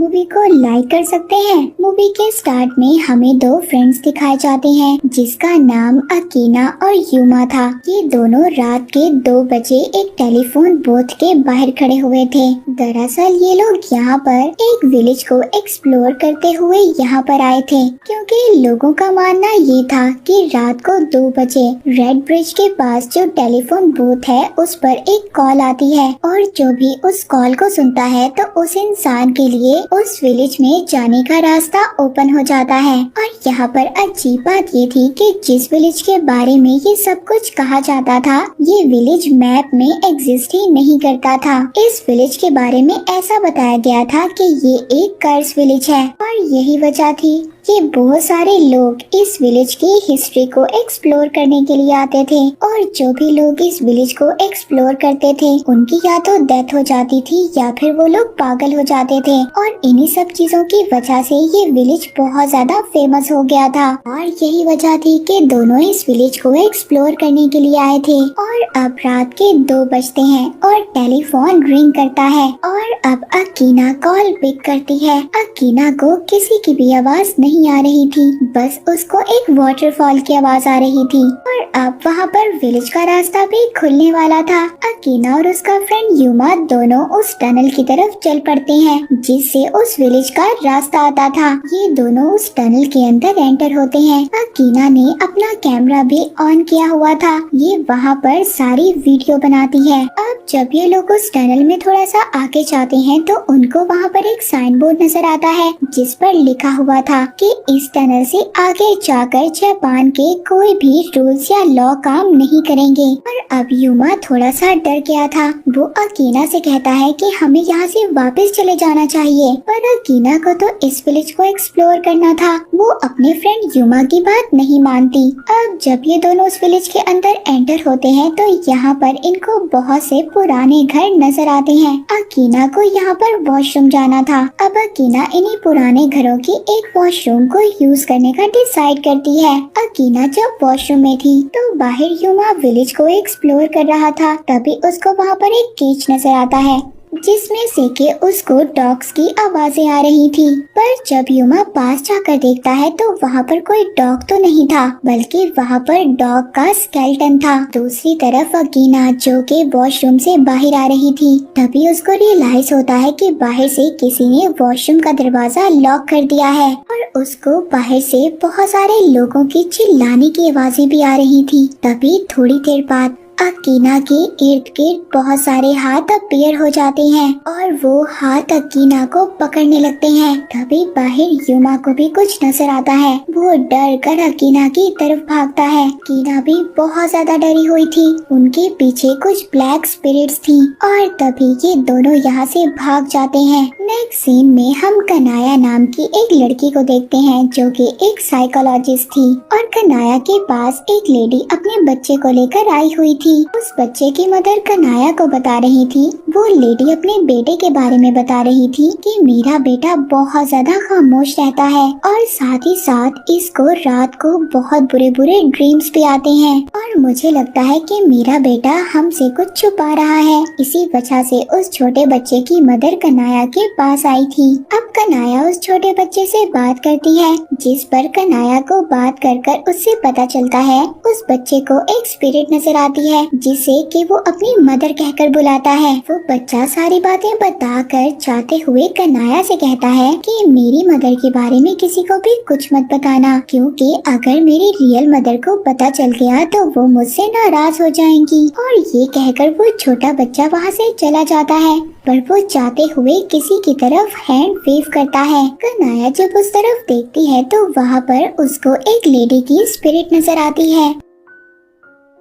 Movie को like कर सकते हैं। मूवी के स्टार्ट में हमें दो फ्रेंड्स दिखाए जाते हैं जिसका नाम अकीना और युमा था। ये दोनों रात के 2 बजे एक टेलीफोन बूथ के बाहर खड़े हुए थे। दरअसल ये लोग यहाँ पर एक विलेज को एक्सप्लोर करते हुए यहाँ पर आए थे, क्योंकि लोगों का मानना ये था कि रात को 2 बजे रेड ब्रिज के पास जो टेलीफोन बूथ है उस पर एक कॉल आती है और जो भी उस कॉल को सुनता है तो उस इंसान के लिए उस विलेज में जाने का रास्ता ओपन हो जाता है। और यहाँ पर अजीब बात ये थी कि जिस विलेज के बारे में ये सब कुछ कहा जाता था ये विलेज मैप में एग्जिस्ट ही नहीं करता था। इस विलेज के बारे में ऐसा बताया गया था कि ये एक कर्स विलेज है और यही वजह थी कि बहुत सारे लोग इस विलेज की हिस्ट्री को एक्सप्लोर करने के लिए आते थे और जो भी लोग इस विलेज को एक्सप्लोर करते थे उनकी या तो डेथ हो जाती थी या फिर वो लोग पागल हो जाते थे। और इन्हीं सब चीजों की वजह से ये विलेज बहुत ज्यादा फेमस हो गया था और यही वजह थी कि दोनों इस विलेज को एक्सप्लोर करने के लिए आए थे। और अब रात के 2 बजते हैं और टेलीफोन रिंग करता है और अब अकीना कॉल पिक करती है। अकीना को किसी की भी आवाज नहीं आ रही थी, बस उसको एक वाटरफॉल की आवाज आ रही थी। और अब वहाँ पर विलेज का रास्ता भी खुलने वाला था। अकीना और उसका फ्रेंड युमा दोनों उस टनल की तरफ चल पड़ते हैं जिससे उस विलेज का रास्ता आता था। ये दोनों उस टनल के अंदर एंटर होते हैं। अकीना ने अपना कैमरा भी ऑन किया हुआ था, ये वहाँ पर सारी वीडियो बनाती है। अब जब ये लोग उस टनल में थोड़ा सा आगे जाते हैं तो उनको वहाँ पर एक साइन बोर्ड नजर आता है जिस पर लिखा हुआ था कि इस टनल से आगे जाकर जापान के कोई भी रूल्स या लॉ काम नहीं करेंगे। और अब युमा थोड़ा सा डर गया था। वो अकीना से कहता है कि हमें यहाँ से वापस चले जाना चाहिए, पर अकीना को तो इस विलेज को एक्सप्लोर करना था। वो अपने फ्रेंड युमा की बात नहीं मानती। अब जब ये दोनों उस विलेज के अंदर एंटर होते हैं तो यहाँ पर इनको बहुत से पुराने घर नजर आते हैं। अकीना को यहाँ पर वॉशरूम जाना था। अब अकीना इन्हीं पुराने घरों की एक वॉशरूम को यूज करने का डिसाइड करती है। अकीना जब वॉशरूम में थी तो बाहर युमा विलेज को एक्सप्लोर कर रहा था, तभी उसको वहाँ पर एक केज नजर आता है जिसमें से के उसको डॉग्स की आवाजें आ रही थी। पर जब युमा पास जाकर देखता है तो वहाँ पर कोई डॉग तो नहीं था, बल्कि वहाँ पर डॉग का स्केलेटन था। दूसरी तरफ अकीना जो के वॉशरूम से बाहर आ रही थी, तभी उसको रियलाइज होता है कि बाहर से किसी ने वॉशरूम का दरवाजा लॉक कर दिया है और उसको बाहर से बहुत सारे लोगों की चिल्लाने की आवाजें भी आ रही थी। तभी थोड़ी देर बाद अकीना के इर्द गिर्द बहुत सारे हाथ अपीयर हो जाते हैं और वो हाथ अकीना को पकड़ने लगते हैं। तभी बाहर युमा को भी कुछ नजर आता है। वो डर कर अकीना की तरफ भागता है। अकीना भी बहुत ज्यादा डरी हुई थी। उनके पीछे कुछ ब्लैक स्पिरिट्स थी और तभी ये दोनों यहाँ से भाग जाते हैं। नेक्स्ट सीन में हम कनाया नाम की एक लड़की को देखते हैं जो कि एक साइकोलॉजिस्ट थी और कनाया के पास एक लेडी अपने बच्चे को लेकर आई हुई थी। उस बच्चे की मदर कनाया को बता रही थी। वो लेडी अपने बेटे के बारे में बता रही थी कि मेरा बेटा बहुत ज्यादा खामोश रहता है और साथ ही साथ इसको रात को बहुत बुरे बुरे ड्रीम्स भी आते हैं और मुझे लगता है कि मेरा बेटा हमसे कुछ छुपा रहा है। इसी वजह से उस छोटे बच्चे की मदर कनाया के पास आई थी। अब कनाया उस छोटे बच्चे से बात करती है, जिस पर कनाया को बात कर उससे पता चलता है उस बच्चे को एक स्पिरिट नजर आती है जिसे कि वो अपनी मदर कहकर बुलाता है। वो बच्चा सारी बातें बताकर जाते हुए कनाया से कहता है कि मेरी मदर के बारे में किसी को भी कुछ मत बताना, क्योंकि अगर मेरी रियल मदर को पता चल गया तो वो मुझसे नाराज हो जाएंगी। और ये कहकर वो छोटा बच्चा वहाँ से चला जाता है, पर वो जाते हुए किसी की तरफ हैंड वेव करता है। कनाया जब उस तरफ देखती है तो वहाँ पर उसको एक लेडी की स्पिरिट नजर आती है।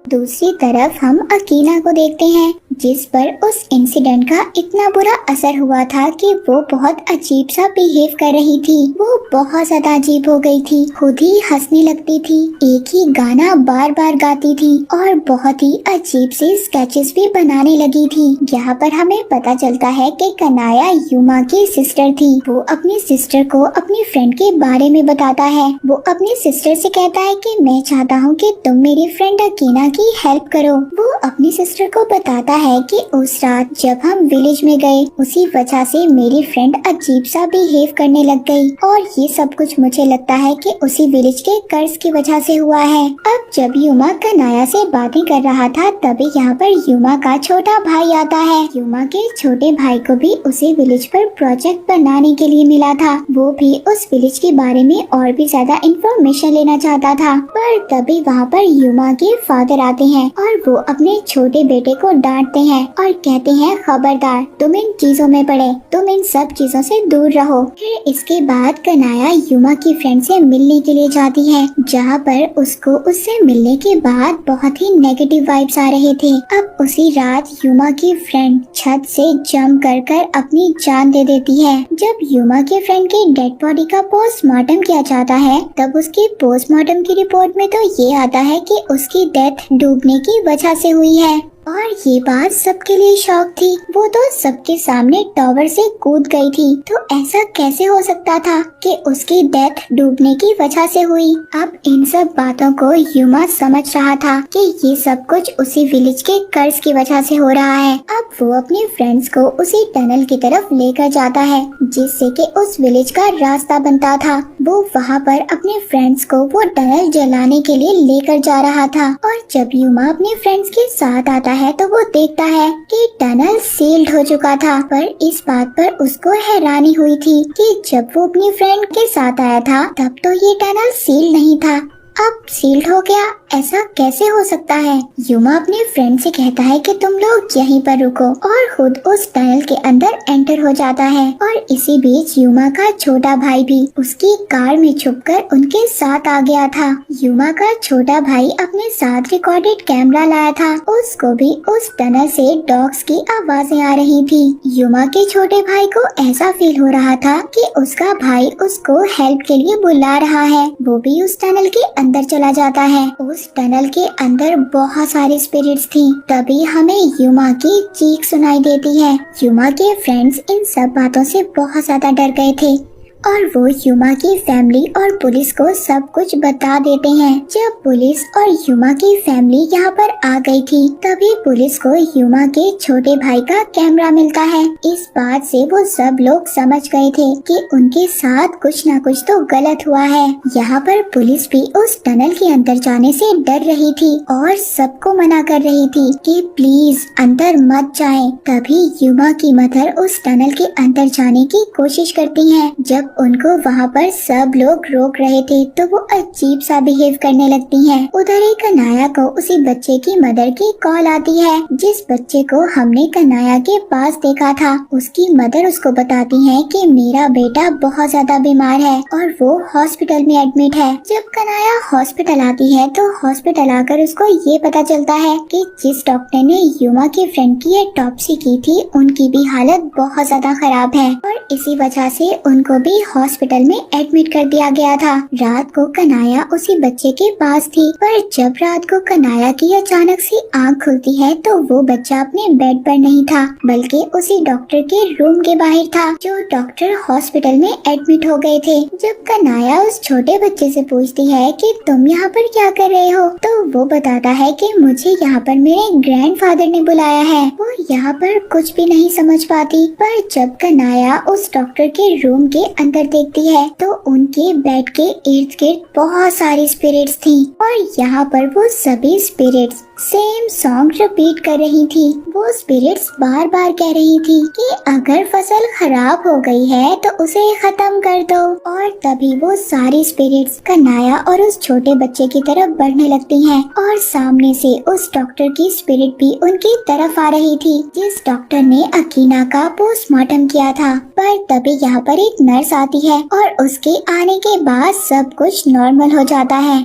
दूसरी तरफ हम अकीना को देखते हैं जिस पर उस इंसिडेंट का इतना बुरा असर हुआ था कि वो बहुत अजीब सा बिहेव कर रही थी। वो बहुत ज्यादा अजीब हो गई थी, खुद ही हंसने लगती थी, एक ही गाना बार बार गाती थी और बहुत ही अजीब से स्केचेस भी बनाने लगी थी। यहाँ पर हमें पता चलता है कि कनाया युमा की सिस्टर थी। वो अपनी सिस्टर को अपनी फ्रेंड के बारे में बताता है। वो अपनी सिस्टर से कहता है कि मैं चाहता हूँ कि तुम मेरी फ्रेंड अकीना की हेल्प करो। वो अपनी सिस्टर को बताता है है कि उस रात जब हम विलेज में गए उसी वजह से मेरी फ्रेंड अजीब सा बिहेव करने लग गई और ये सब कुछ मुझे लगता है कि उसी विलेज के कर्ज की वजह से हुआ है। अब जब युमा कनाया से बातें कर रहा था तभी यहाँ पर युमा का छोटा भाई आता है। युमा के छोटे भाई को भी उसी विलेज पर प्रोजेक्ट बनाने के लिए मिला था। वो भी उस विलेज के बारे में और भी ज्यादा इंफॉर्मेशन लेना चाहता था, पर तभी वहाँ पर युमा के फादर आते हैं और वो अपने छोटे बेटे को डांटते हैं और कहते हैं खबरदार, तुम इन चीजों में पड़े, तुम इन सब चीजों से दूर रहो। फिर इसके बाद कनाया युमा की फ्रेंड से मिलने के लिए जाती है, जहाँ पर उसको उससे मिलने के बाद बहुत ही नेगेटिव वाइब्स आ रहे थे। अब उसी रात युमा की फ्रेंड छत से जंप कर अपनी जान दे देती है। जब युमा के फ्रेंड की डेड बॉडी का पोस्टमार्टम किया जाता है तब उसकी पोस्टमार्टम की रिपोर्ट में तो ये आता है कि उसकी डेथ डूबने की वजह से हुई है और ये बात सबके लिए शॉक थी। वो तो सबके सामने टॉवर से कूद गई थी, तो ऐसा कैसे हो सकता था कि उसकी डेथ डूबने की वजह से हुई। अब इन सब बातों को युमा समझ रहा था कि ये सब कुछ उसी विलेज के कर्ज की वजह से हो रहा है। अब वो अपने फ्रेंड्स को उसी टनल की तरफ लेकर जाता है जिससे कि उस विलेज का रास्ता बनता था। वो वहाँ पर अपने फ्रेंड्स को वो टनल जलाने के लिए लेकर जा रहा था और जब युमा अपने फ्रेंड्स के साथ आता है तो वो देखता है कि टनल सील्ड हो चुका था, पर इस बात पर उसको हैरानी हुई थी कि जब वो अपनी फ्रेंड के साथ आया था तब तो ये टनल सील नहीं था, अब सील्ड हो गया, ऐसा कैसे हो सकता है। युमा अपने फ्रेंड से कहता है कि तुम लोग यहीं पर रुको और खुद उस टनल के अंदर एंटर हो जाता है और इसी बीच युमा का छोटा भाई भी उसकी कार में छुपकर उनके साथ आ गया था। युमा का छोटा भाई अपने साथ रिकॉर्डेड कैमरा लाया था, उसको भी उस टनल से डॉग्स की आवाजें आ रही थी। युमा के छोटे भाई को ऐसा फील हो रहा था कि उसका भाई उसको हेल्प के लिए बुला रहा है। वो भी उस टनल के अंदर चला जाता है। उस टनल के अंदर बहुत सारी स्पिरिट्स थी। तभी हमें युमा की चीख सुनाई देती है। युमा के फ्रेंड्स इन सब बातों से बहुत ज्यादा डर गए थे और वो युमा की फैमिली और पुलिस को सब कुछ बता देते हैं। जब पुलिस और युमा की फैमिली यहाँ पर आ गई थी तभी पुलिस को युमा के छोटे भाई का कैमरा मिलता है। इस बात से वो सब लोग समझ गए थे कि उनके साथ कुछ न कुछ तो गलत हुआ है। यहाँ पर पुलिस भी उस टनल के अंदर जाने से डर रही थी और सबको मना कर रही थी कि प्लीज अंदर मत जाएं। तभी युमा की मदर उस टनल के अंदर जाने की कोशिश करती है। जब उनको वहाँ पर सब लोग रोक रहे थे तो वो अजीब सा बिहेव करने लगती हैं। उधर ही कनाया को उसी बच्चे की मदर की कॉल आती है जिस बच्चे को हमने कनाया के पास देखा था। उसकी मदर उसको बताती है कि मेरा बेटा बहुत ज्यादा बीमार है और वो हॉस्पिटल में एडमिट है। जब कनाया हॉस्पिटल आती है तो हॉस्पिटल आकर उसको ये पता चलता है कि जिस डॉक्टर ने युमा की फ्रेंड की ऑटोप्सी की थी उनकी भी हालत बहुत ज्यादा खराब है और इसी वजह से उनको भी हॉस्पिटल में एडमिट कर दिया गया था। रात को कनाया उसी बच्चे के पास थी, पर जब रात को कनाया की अचानक से आँख खुलती है तो वो बच्चा अपने बेड पर नहीं था बल्कि उसी डॉक्टर के रूम के बाहर था जो डॉक्टर हॉस्पिटल में एडमिट हो गए थे। जब कनाया उस छोटे बच्चे से पूछती है कि तुम यहाँ पर क्या कर रहे हो तो वो बताता है कि मुझे यहाँ पर मेरे ग्रैंडफादर ने बुलाया है। वो यहाँ पर कुछ भी नहीं समझ पाती, पर जब कनाया उस डॉक्टर के रूम के अंदर देखती है तो उनके बेड के इर्द गिर्द बहुत सारी स्पिरिट्स थी और यहाँ पर वो सभी स्पिरिट्स सेम सॉन्ग रिपीट कर रही थी। वो स्पिरिट्स बार बार कह रही थी कि अगर फसल खराब हो गई है तो उसे खत्म कर दो और तभी वो सारी स्पिरिट्स कनाया और उस छोटे बच्चे की तरफ बढ़ने लगती हैं और सामने से उस डॉक्टर की स्पिरिट भी उनकी तरफ आ रही थी जिस डॉक्टर ने अकीना का पोस्टमार्टम किया था। पर तभी यहाँ पर एक नर्स आती है और उसके आने के बाद सब कुछ नॉर्मल हो जाता है।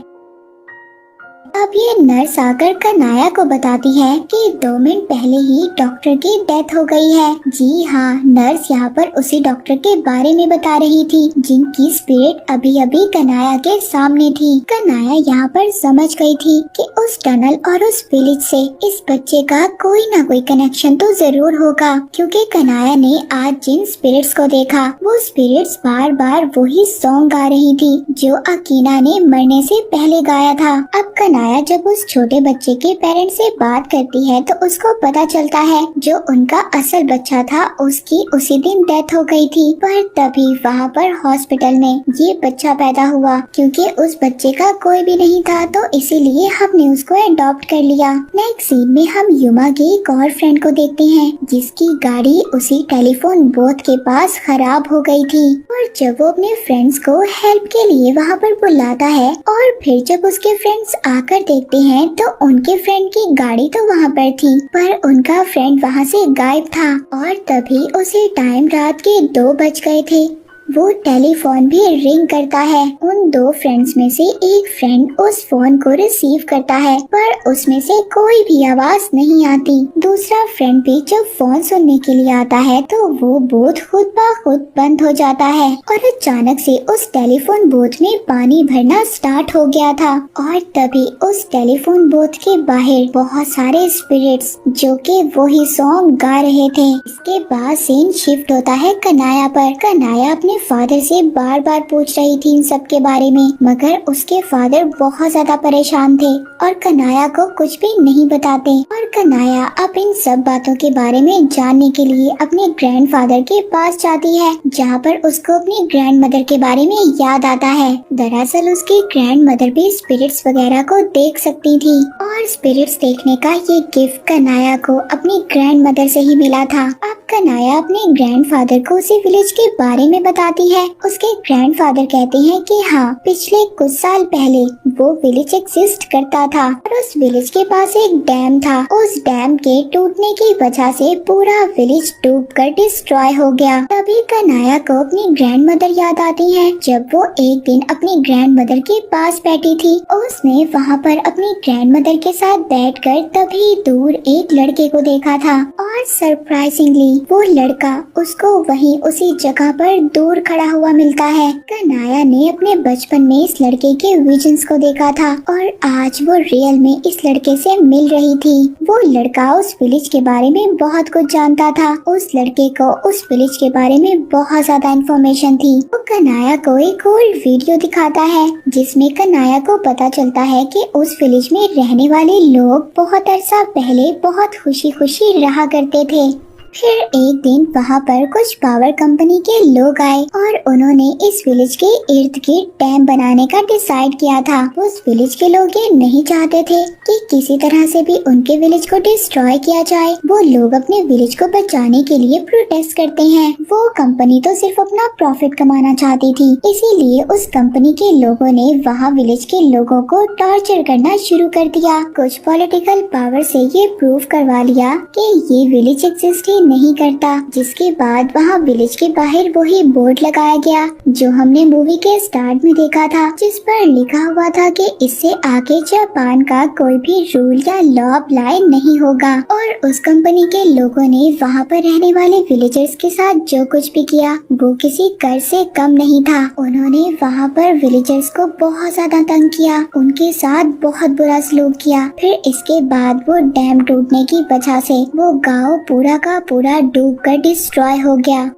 अब ये नर्स आकर कनाया को बताती है कि 2 मिनट पहले ही डॉक्टर की डेथ हो गई है। जी हाँ, नर्स यहाँ पर उसी डॉक्टर के बारे में बता रही थी जिनकी स्पिरिट अभी अभी कनाया के सामने थी। कनाया यहाँ पर समझ गई थी कि उस टनल और उस विलेज से इस बच्चे का कोई ना कोई कनेक्शन तो जरूर होगा, क्योंकि कनाया ने आज जिन स्पिरिट्स को देखा वो स्पिरिट्स बार बार वही सॉन्ग गा रही थी जो अकीना ने मरने से पहले गाया था। अब कनाया कनाया जब उस छोटे बच्चे के पेरेंट्स से बात करती है तो उसको पता चलता है जो उनका असल बच्चा था उसकी उसी दिन डेथ हो गई थी। पर तभी वहाँ पर हॉस्पिटल में ये बच्चा पैदा हुआ। क्योंकि उस बच्चे का कोई भी नहीं था तो इसीलिए हमने उसको अडॉप्ट कर लिया। नेक्स्ट सीन में हम युमा की एक और फ्रेंड को देखते हैं जिसकी गाड़ी उसी टेलीफोन बूथ के पास खराब हो गई थी। और जब वो अपने फ्रेंड्स को हेल्प के लिए वहाँ पर बुलाता है और फिर जब उसके फ्रेंड्स आकर देखते हैं तो उनके फ्रेंड की गाड़ी तो वहाँ पर थी पर उनका फ्रेंड वहाँ से गायब था। और तभी उसी टाइम रात के 2 बज गए थे। वो टेलीफोन भी रिंग करता है। उन 2 फ्रेंड्स में से एक फ्रेंड उस फोन को रिसीव करता है पर उसमें से कोई भी आवाज नहीं आती। दूसरा फ्रेंड भी जब फोन सुनने के लिए आता है तो वो बूथ खुद ब खुद बंद हो जाता है और अचानक से उस टेलीफोन बूथ में पानी भरना स्टार्ट हो गया था। और तभी उस टेलीफोन बूथ के बाहर बहुत सारे स्पिरिट्स जो कि वही सॉन्ग गा रहे थे। इसके बाद सीन शिफ्ट होता है कनाया पर। कनाया अपने फादर से बार बार पूछ रही थी इन सब के बारे में मगर उसके फादर बहुत ज्यादा परेशान थे और कनाया को कुछ भी नहीं बताते। और कनाया अब इन सब बातों के बारे में जानने के लिए अपने ग्रैंडफादर के पास जाती है जहाँ पर उसको अपनी ग्रैंड मदर के बारे में याद आता है। दरअसल उसकी ग्रैंड मदर भी स्पिरिट्स वगैरह को देख सकती थी और स्पिरिट्स देखने का ये गिफ्ट कनाया को अपनी ग्रैंड मदर से ही मिला था। अब कनाया अपने ग्रैंडफादर को उसी विलेज के बारे में बताती है। उसके ग्रैंडफादर कहते हैं कि हाँ पिछले कुछ साल पहले वो विलेज एग्जिस्ट करता था और उस विलेज के पास एक डैम था। उस डैम के टूटने की वजह से पूरा विलेज डूबकर डिस्ट्रॉय हो गया। तभी कनाया को अपनी ग्रैंड मदर याद आती है। जब वो एक दिन अपनी ग्रैंड मदर के पास बैठी थी उसने वहाँ पर अपनी ग्रैंड मदर के साथ बैठकर तभी दूर एक लड़के को देखा था और सरप्राइजिंगली वो लड़का उसको वहीं उसी जगह पर दूर खड़ा हुआ मिलता है। कनाया ने अपने बचपन में इस लड़के के विजन्स को देखा था और आज वो रियल में इस लड़के से मिल रही थी। वो लड़का उस विलेज के बारे में बहुत कुछ जानता था। उस लड़के को उस विलेज के बारे में बहुत ज्यादा इंफॉर्मेशन थी। वो कनाया को एक ओल्ड वीडियो दिखाता है जिसमें कनाया को पता चलता है कि उस विलेज में रहने वाले लोग बहुत अरसा पहले बहुत खुशी खुशी रहा करते थे। फिर एक दिन वहाँ पर कुछ पावर कंपनी के लोग आए और उन्होंने इस विलेज के इर्द गिर्द डैम बनाने का डिसाइड किया था। उस विलेज के लोग ये नहीं चाहते थे कि किसी तरह से भी उनके विलेज को डिस्ट्रॉय किया जाए। वो लोग अपने विलेज को बचाने के लिए प्रोटेस्ट करते हैं। वो कंपनी तो सिर्फ अपना प्रॉफिट कमाना चाहती थी, इसीलिए उस कंपनी के लोगों ने वहाँ विलेज के लोगों को टॉर्चर करना शुरू कर दिया। कुछ पॉलिटिकल पावर से ये प्रूव करवा लिया कि ये विलेज एग्जिस्ट नहीं करता। जिसके बाद वहाँ विलेज के बाहर वही बोर्ड लगाया गया जो हमने मूवी के स्टार्ट में देखा था, जिस पर लिखा हुआ था कि इससे आगे जापान का कोई भी रूल या लॉ अप्लाई नहीं होगा। और उस कंपनी के लोगों ने वहाँ पर रहने वाले विलेजर्स के साथ जो कुछ भी किया वो किसी कर से कम नहीं था। उन्होंने वहाँ पर विलेजर्स को बहुत ज्यादा तंग किया, उनके साथ बहुत बुरा सलूक किया। फिर इसके बाद वो डैम टूटने की वजह से वो गाँव पूरा का पूरा डूबकर डिस्ट्रॉय हो गया।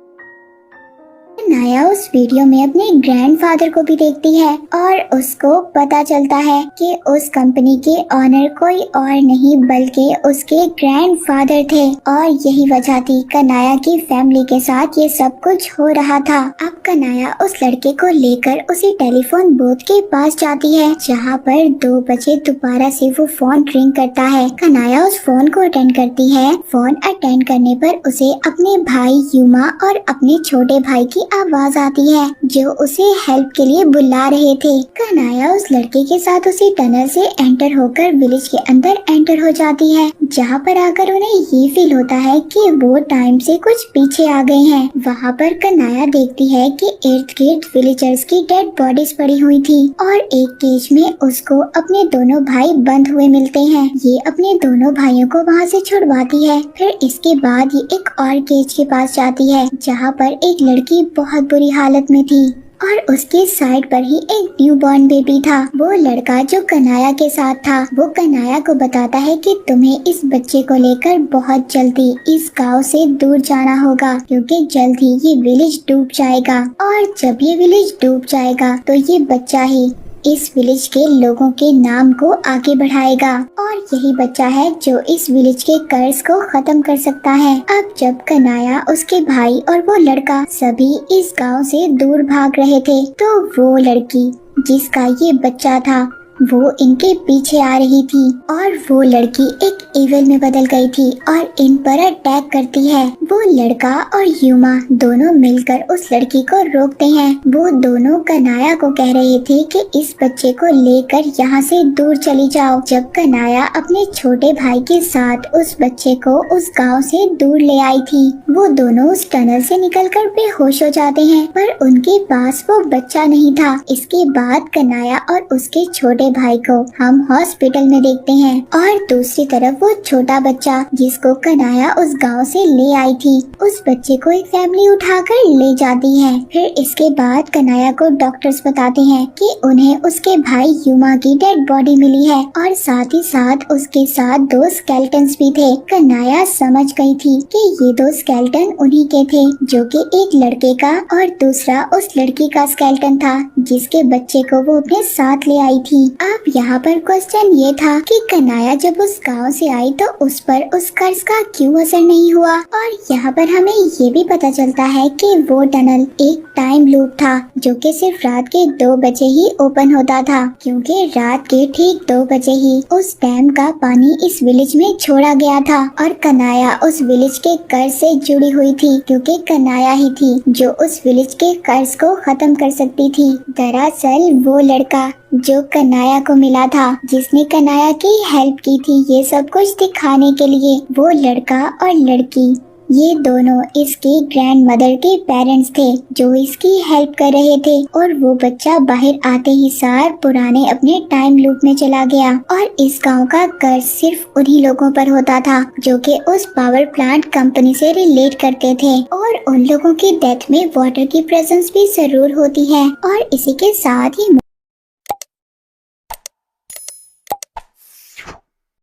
नाया उस वीडियो में अपने ग्रैंडफादर को भी देखती है और उसको पता चलता है कि उस कंपनी के ऑनर कोई और नहीं बल्कि उसके ग्रैंडफादर थे और यही वजह थी कनाया की फैमिली के साथ ये सब कुछ हो रहा था। अब कनाया उस लड़के को लेकर उसी टेलीफोन बूथ के पास जाती है जहाँ पर 2 बजे दोबारा से वो फोन रिंग करता है। कनाया उस फोन को अटेंड करती है। फोन अटेंड करने पर उसे अपने भाई युमा और अपने छोटे भाई की आवाज आती है जो उसे हेल्प के लिए बुला रहे थे। कनाया उस लड़के के साथ उसी टनल से एंटर होकर विलेज के अंदर एंटर हो जाती है जहाँ पर आकर उन्हें ये फील होता है कि वो टाइम से कुछ पीछे आ गए हैं। वहाँ पर कनाया देखती है कि इर्द गिर्द विलेजर्स की डेड बॉडीज पड़ी हुई थी और एक केज में उसको अपने दोनों भाई बंद हुए मिलते हैं। ये अपने दोनों भाइयों को वहाँ से छुड़वाती है। फिर इसके बाद ये एक और केज के पास जाती है जहाँ पर एक लड़की बहुत बुरी हालत में थी और उसके साइड पर ही एक न्यूबॉर्न बेबी था। वो लड़का जो कनाया के साथ था वो कनाया को बताता है कि तुम्हें इस बच्चे को लेकर बहुत जल्दी इस गांव से दूर जाना होगा क्योंकि जल्द ही ये विलेज डूब जाएगा और जब ये विलेज डूब जाएगा तो ये बच्चा ही इस विलेज के लोगों के नाम को आगे बढ़ाएगा और यही बच्चा है जो इस विलेज के कर्ज को खत्म कर सकता है। अब जब कनाया, उसके भाई और वो लड़का सभी इस गांव से दूर भाग रहे थे, तो वो लड़की जिसका ये बच्चा था वो इनके पीछे आ रही थी और वो लड़की एक इविल में बदल गई थी और इन पर अटैक करती है। वो लड़का और यूमा दोनों मिलकर उस लड़की को रोकते हैं। वो दोनों कनाया को कह रहे थे कि इस बच्चे को लेकर यहाँ से दूर चली जाओ। जब कनाया अपने छोटे भाई के साथ उस बच्चे को उस गांव से दूर ले आई थी, वो दोनों उस टनल से निकलकर बेहोश हो जाते हैं, पर उनके पास वो बच्चा नहीं था। इसके बाद कनाया और उसके छोटे भाई को हम हॉस्पिटल में देखते हैं और दूसरी तरफ वो छोटा बच्चा जिसको कनाया उस गांव से ले आई थी, उस बच्चे को एक फैमिली उठाकर ले जाती है। फिर इसके बाद कनाया को डॉक्टर्स बताते हैं कि उन्हें उसके भाई यूमा की डेड बॉडी मिली है और साथ ही साथ उसके साथ 2 स्केलेटन्स भी थे। कनाया समझ गई थी कि ये 2 स्केलेटन उन्हीं के थे, जो कि एक लड़के का और दूसरा उस लड़की का स्केलेटन था जिसके बच्चे को वो अपने साथ ले आई थी। अब यहाँ पर क्वेश्चन ये था कि कनाया जब उस गांव से आई तो उस पर उस कर्ज का क्यों असर नहीं हुआ। और यहाँ पर हमें ये भी पता चलता है कि वो टनल एक टाइम लूप था जो कि सिर्फ रात के 2 बजे ही ओपन होता था, क्योंकि रात के ठीक 2 बजे ही उस डैम का पानी इस विलेज में छोड़ा गया था और कनाया उस विलेज के कर्ज से जुड़ी हुई थी, क्योंकि कनाया ही थी जो उस विलेज के कर्ज को खत्म कर सकती थी। दरअसल वो लड़का जो कनाया को मिला था, जिसने कनाया की हेल्प की थी ये सब कुछ दिखाने के लिए, वो लड़का और लड़की ये दोनों इसकी ग्रैंड मदर के पेरेंट्स थे जो इसकी हेल्प कर रहे थे। और वो बच्चा बाहर आते ही सार पुराने अपने टाइम लूप में चला गया और इस गांव का कर्ज सिर्फ उन्हीं लोगों पर होता था जो कि उस पावर प्लांट कंपनी से रिलेट करते थे, और उन लोगों की डेथ में वाटर की प्रेजेंस भी जरूर होती है। और इसी के साथ ही